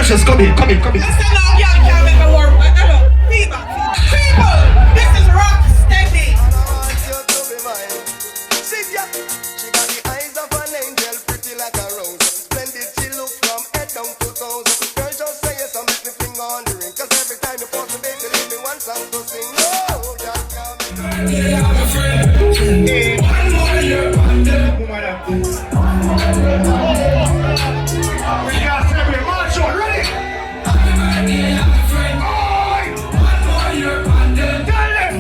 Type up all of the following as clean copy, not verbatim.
Precious, come in. Listen now, y'all can't make me work. Hello, people, this is ROCKSTEADY. She got the eyes of an angel, pretty like a rose. Splendid, she look from head down to toes. Girl, just say yes, I'm make me finger on the ring. Cause every time you pause the baby, leave me one song to sing. Oh, just come in. Yeah, I'm a friend. Hey, one more year, one day. We got every march on, ready? I'm a friend. Oi! One more year, one day. Tell them.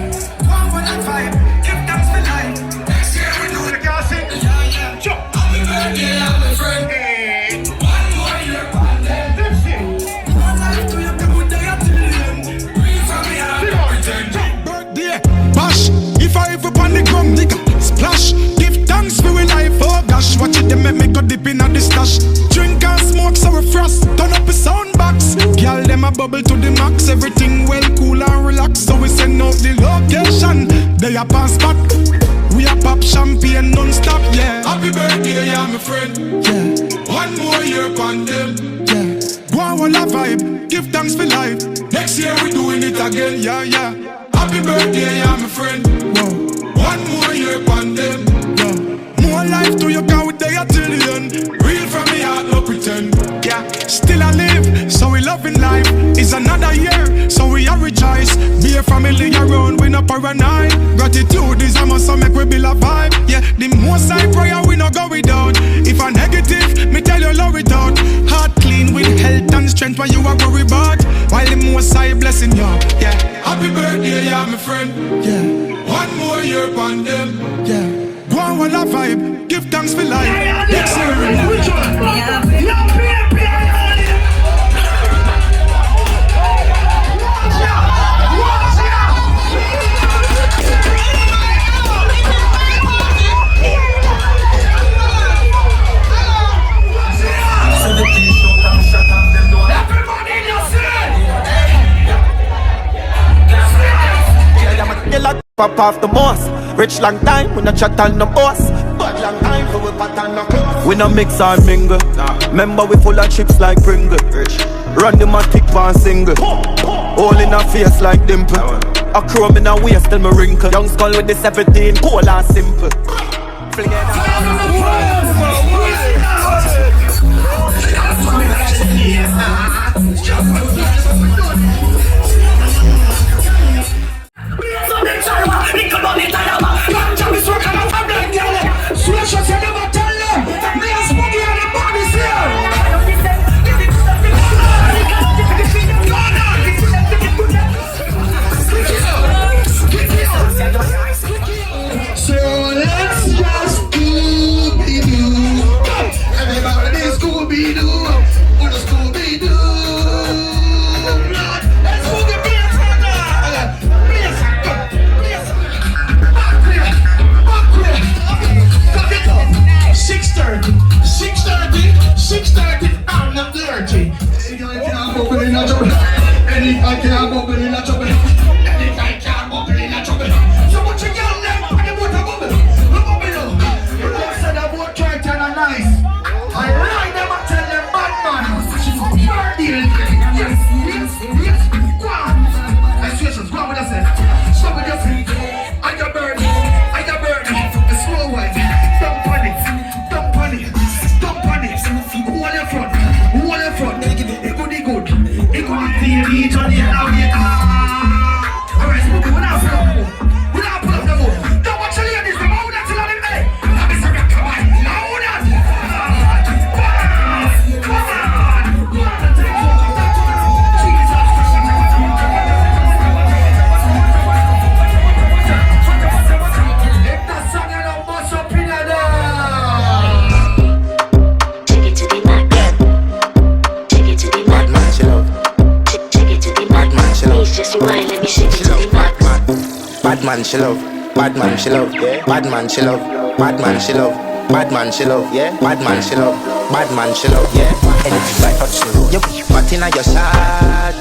115, give thanks for life. Next year we do the casting. Yeah. Jump. Happy birthday, I'm a friend. Hey. One more year, one day. Let's see. One life to your people, they are chilling. Read from me, I'm pretend. Birthday, bash. If I ever on the ground, nigga, splash. Give thanks for your life, oh gosh. Watch it, they make me go dip in the stash. Drink and smoke, so we frost. Turn up the sound box. Girl, them a bubble to the max. Everything well, cool and relax. So we send out the location. They a pass spot. We a pop champagne non-stop, yeah. Happy birthday, yeah, my friend. Yeah, One more year on them. yeah. Go on, all a vibe. Give thanks for life. Next year we doing it again. Yeah, yeah. Happy birthday, yeah, my friend. Whoa. One more year on them. More life to you, cause we there till the end. Real from me heart, no pretend. Yeah, still I live, so we loving life. It's another year, so we are rejoice. Be a family around, we not paranoid. Gratitude is a must, so make we build a vibe. Yeah, the most I prayer, we not go without. If a negative, me tell you love it out. Heart clean with health and strength, what you are worry about. While the most I blessing you, yeah. Happy birthday, yeah, my friend. Yeah, One more year on them. yeah. Go on, all a vibe, give thanks for life. Next year we do it. Pop off the moss. Rich long time, we no chat on no boss. Bad long time, for we pat on no cross. We no mix and mingle. Remember we full of chips like Pringle. Run the matic and single. All in our face like dimple. A chrome in our waist till me wrinkle. Young skull with the 17, cool and simple. Fling it I can't bubble in a trouble. I can't bubble in a trouble. So what you got them on the water bubble? Bubble. They said the boat can't turn a nice. I lie them and tell them bad man. Birdie. Yes. Go on. I swear go on with us. Stop with your feet. I got birdie. The slow one. Don't panic. Hold your front. It could be good. It could be each on the end of the alright, so we're not pull up the boat. Don't watch the ladies, come on, that's not in there. Let me say, come on, now that. Come on. If that song you don't bust up in there. Take it to the max. Take it to the max. man, chill out. Take it to the max. Please just rewind, let me shake it to the max. Bad man, she love. Bad man, she love. Yeah. Bad man, she love. Bad man, she love. Bad man, she love. Yeah. Bad man, she love. Bad man, she love. Yeah. Anything I touch you, you put in your shot.